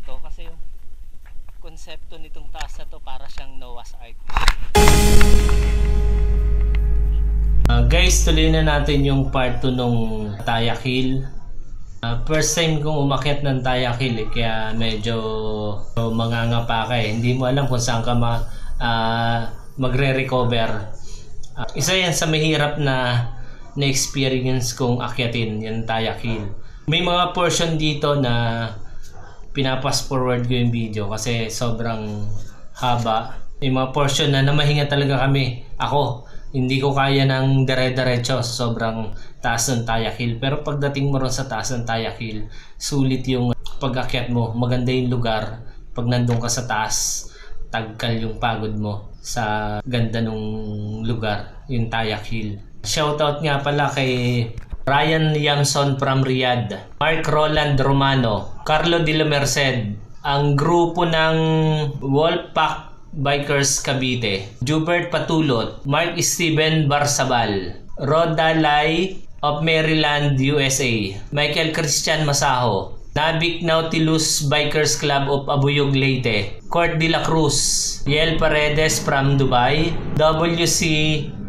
to kasi yung konsepto nitong taas na to para siyang Noah's Ark. Guys, tuloy na natin yung part 2 nung Tayak Hill. First time kong umakyat ng Tayak Hill kaya medyo mangangapa ka eh. Hindi mo alam kung saan ka magre-recover. Isa yan sa mahirap na experience kong akyatin, yung Tayak Hill. May mga portion dito na pinapas forward ko yung video kasi sobrang haba. May mga portion na namahinga talaga kami. Ako, hindi ko kaya ng dire-diretso sa sobrang taas ng Tayak Hill. Pero pagdating mo ron sa taas ng Tayak Hill, sulit yung pag-akyat mo. Maganda yung lugar. Pag nandun ka sa taas, tagkal yung pagod mo sa ganda nung lugar, yung Tayak Hill. Shoutout nga pala kay Ryan Yamson from Riyadh, Mark Roland Romano, Carlo de la Merced, ang grupo ng Wolfpack Bikers Cavite, Jubert Patulot, Mark Steven Barsabal, Roda Lai of Maryland, USA, Michael Christian Masaho, Navik Nautilus Bikers Club of Abuyog, Leyte, Court de la Cruz, Yel Paredes from Dubai, WC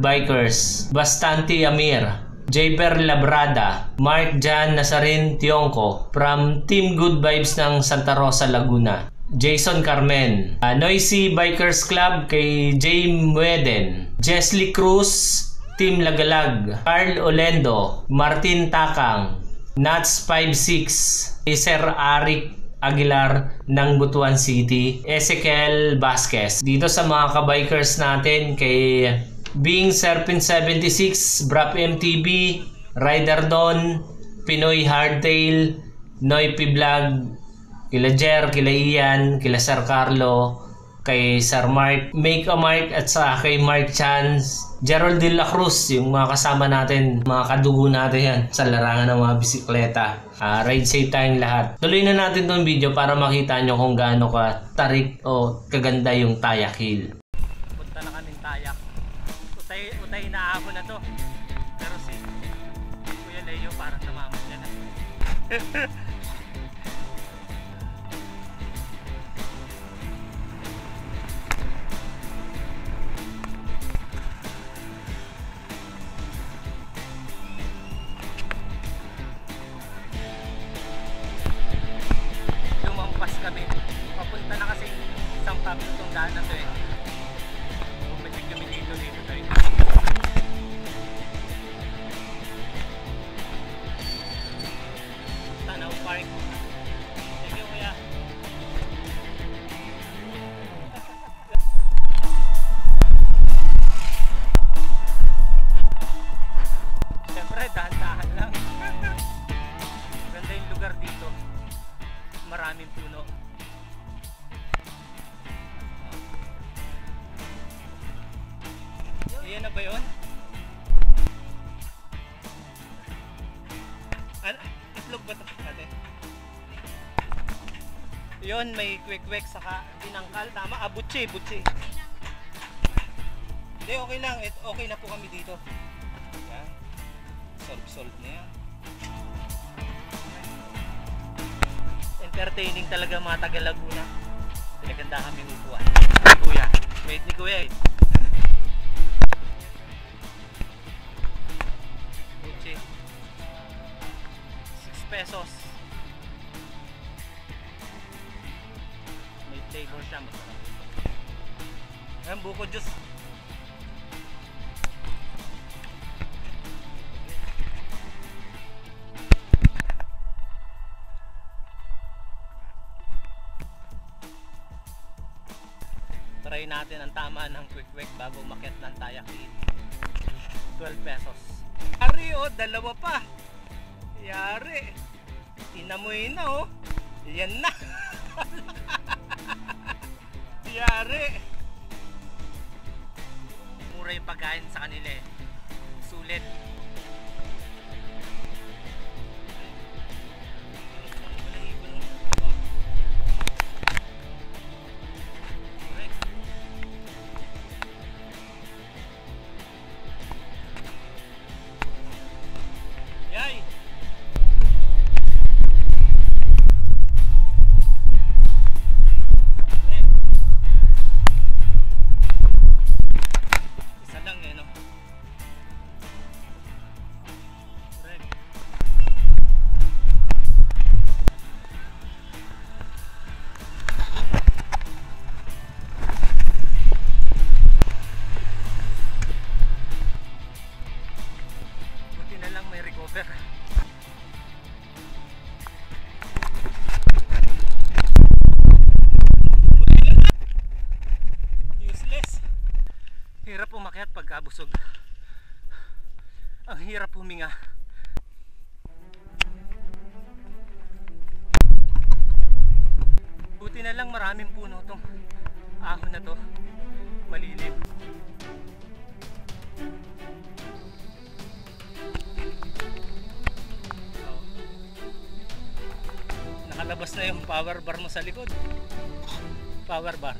Bikers, Bastante Amir, Jaber Labrada, Mark Jan Nazarin Tionco from Team Good Vibes ng Santa Rosa, Laguna, Jason Carmen, Noisy Bikers Club kay James Weden, Jesly Cruz, Team Lagalag, Carl Olendo, Martin Takang, Nats 56, Sir Arik Aguilar ng Butuan City, Ezekiel Vasquez. Dito sa mga kabikers natin kay Bing Serpent 76, Brap MTB, Rider Don, Pinoy Hardtail, Noipi Vlog, kila Jer, kila Ian, kila Sir Carlo, kay Sir Mark, Make a Mark at sa kay Mark Chance, Gerald de la Cruz, yung mga kasama natin, mga kadugo natin yan sa larangan ng mga bisikleta. Ride safe tayong lahat. Tuloy na natin tong video para makita nyo kung gaano ka tarik o kaganda yung Tayak Hill. Punta na kaming Tayak. Utay na ako na to. Pero si Kuya Leo parang namamot yan. Kami papunta na kasi isang pablo itong daan na to eh. Medyo dito tayo. Tanaw Park. Thank you kuya. Siyempre dahan-dahan lang. Ganda yung lugar dito. Maraming puno. Iyan na ba yun? Itlog ba ito? Yun, may kwek-kwek saka tinangkal. Tama, butsi. Hindi, okay lang. Okay na po kami dito. Yan. Solve na yan. Entertaining talaga mga taga Laguna. Pinaganda kami upuan. Kuya, wait ni Kuya eh. Gucci 6 pesos. May flavor siya. Ayan, buko juice. Try natin ang tama ng quick bago umakyat ng Tayak Hill. 12 pesos. Yari oh, dalawa pa. Yari. Inamoy na oh. Yan na. Yari. Mura yung pagkain sa kanila eh. Sulit. pagkabusog. Ang hirap huminga. Buti na lang maraming puno tong ahon na to. Malilim. Nakalabas na yung power bar mo sa likod. Power bar.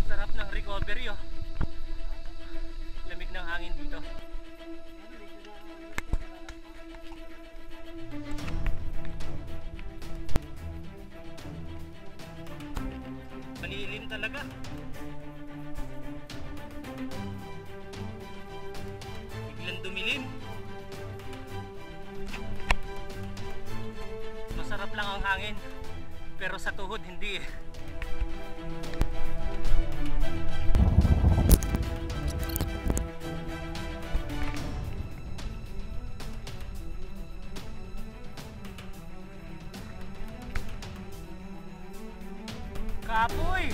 Sarap ng recovery, oh. Lamig ng hangin dito. Malilim talaga. Biglang dumilim. Masarap lang ang hangin, pero sa tuhod hindi eh. Kapoy!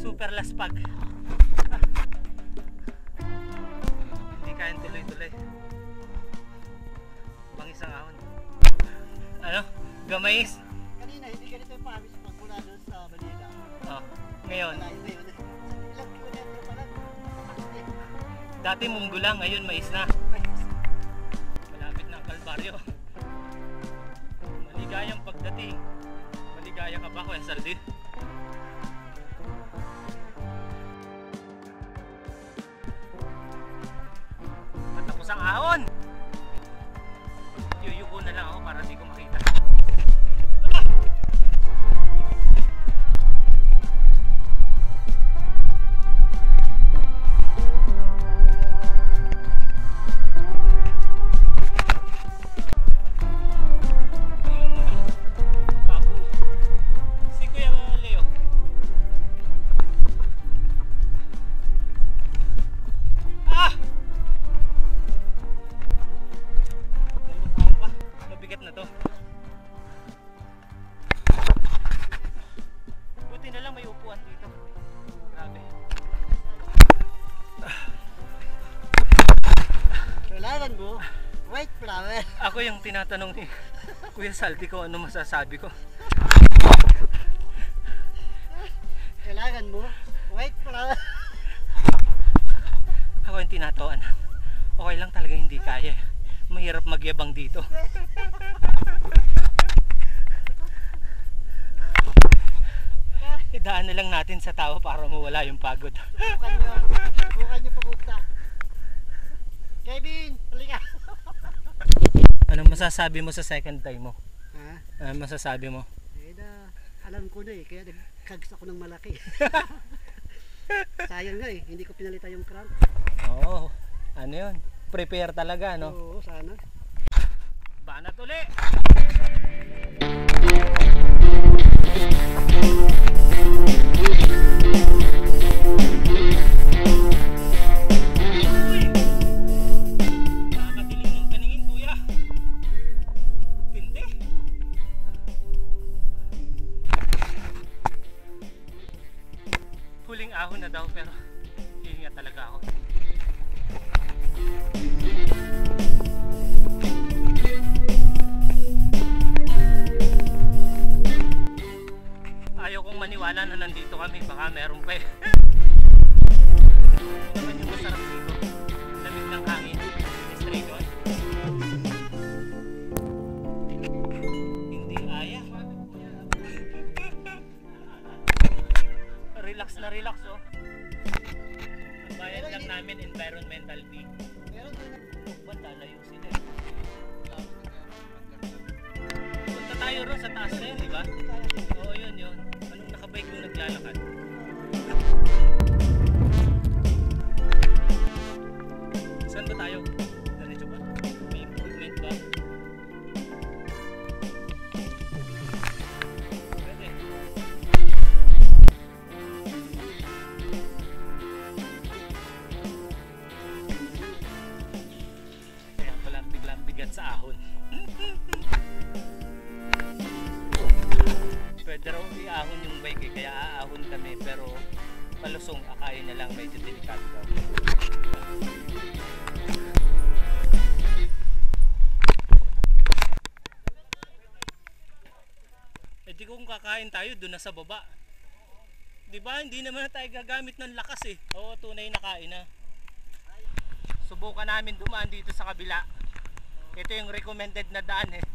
super laspag. Hindi kayang tuloy-tuloy. Bangis ang ahon. Ano? Gamayis? Kanina hindi ganito yung pawis magmula doon sa Manila. Oh, ngayon. Ilang kilometro pa lang. Dati munggo lang, ngayon mais na. Malapit na ang Kalbaryo. Maligayang pagdating. Maligaya ka ba, Kuya Sardin? Matapos ang ahon! Yuyuko na lang ako para di ko makita. Kapoy! Kailangan mo, white flower. Ako yung tinatanong ni Kuya Salty ko ano masasabi ko. Kailangan mo, white flower. Ako yung tinatawanan. Okay lang talaga hindi kaya. Mahirap magyabang dito. Idaan na lang natin sa tao para mawala yung pagod. Subukan nyo pumunta. Kevin, halika. Ano masasabi mo sa second time mo? Ha? Ano masasabi mo? Eh na, alam ko na kaya nagkags ako ng malaki. Sayang nga hindi ko pinalitan yung crank. Oo, ano yun? Prepare talaga, no? Oo, sana. Banat uli! Uy! Nakakadilim ng paningin, kuya. Tindi. Huling ahon na daw pero hihinga talaga ako. Ayaw kong maniwala na nandito kami, baka meron pa eh. Ito naman yung masarap dito. Lamig ng hangin, straight on. Hindi aya. Relax na relax oh. Ang bayad lang namin environmental fee. Ba't lalayo sila eh? Punta tayo ron sa taas na yun, di ba? Oo, yun. Anong nakabike yung naglalakad? Saan ba tayo? Diretso ba? May improvement ba? Pwede. Kaya pala biglang bigat sa ahon. Pwede raw iahon yung bike eh, kaya aahon kami pero palusong akayin na lang, medyo delikado daw. Eh di kung kakain tayo doon na sa baba. Diba hindi naman na tayo gagamit ng lakas eh. Oo, tunay na kain na. Subukan namin dumaan dito sa kabila. Ito yung recommended na daan eh.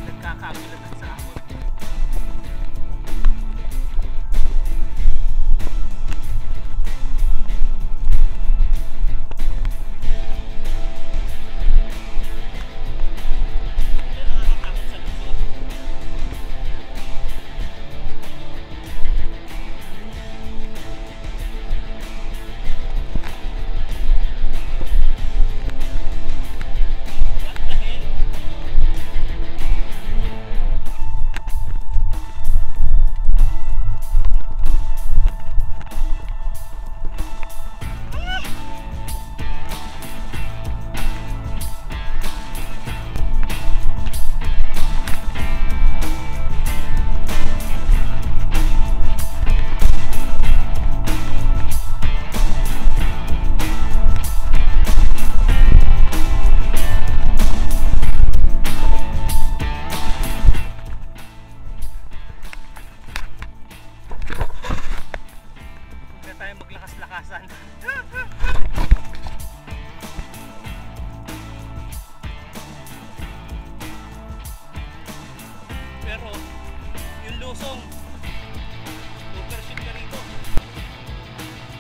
Nagkakagulat sa ahon. Nakakatakot sa lusot. What the hell? Huwag na tayo maglakas-lakasan. Pero yung lusong overshoot ka rito.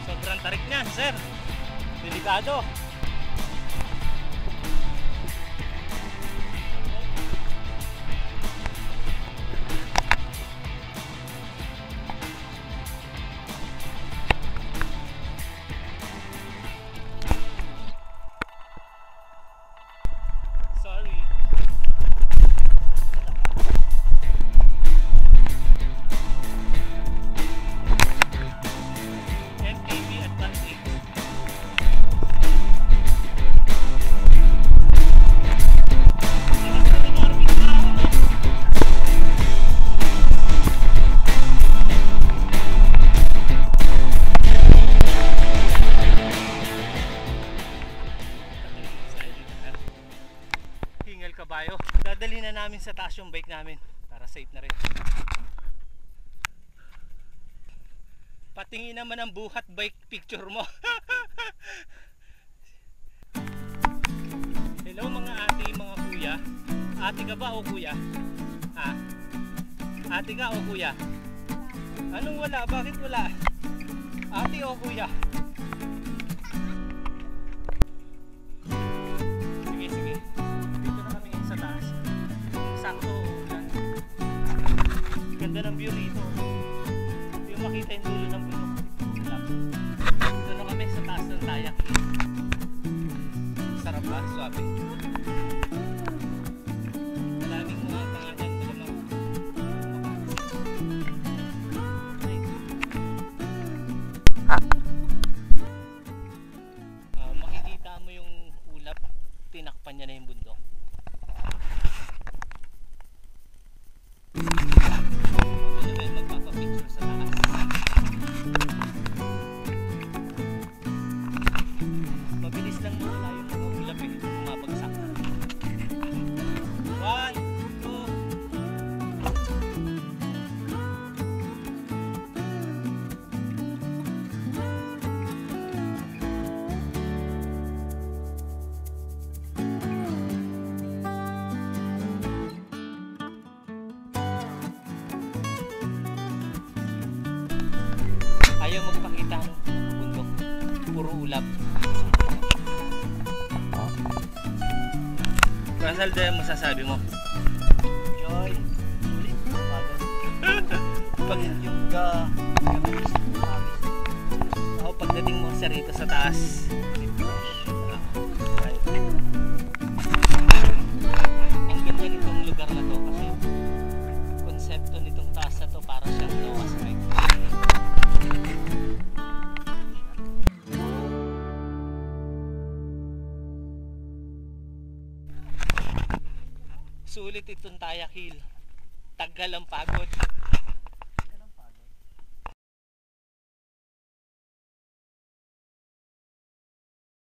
Sobrang tarik niyan, sir. Delikado. Sorry. MKB Advantage. tayo. Dadalhin na namin sa taas yung bike namin para safe na rin. Patingin naman ang buhat bike picture mo. Hello mga ate, mga kuya. Ate ka ba o kuya? Ha? Ate ka o kuya? Anong wala? Bakit wala? Ate o kuya? Sige, sige. Dito na kami sa taas. Sakto ulan. Ganda ng view rito. Hindi mo makita yung dulo ng bundok. Dito na kami sa taas ng Tayak Hill. Sarap ba? Suabe. Maraming mga pangalan na naman. Makikita mo yung ulap, tinakpan niya na yung bundok. Pwede ba yung magpapapicture sa taas? Mabilis lang mawala yung mga ulap eh, bumabagsak. 1, 2. Ayaw magpakita ng bundok, puro ulap. Russell, dahil masasabi mo? Joy, ulit. Pag yung gaminis, Ako pagdating mo sa rito sa taas, ang ganda nitong lugar na to kasi konsepto nitong taas na to para siyang Noah's Ark. Sulit itong Tayak Hill. Tagal ang pagod.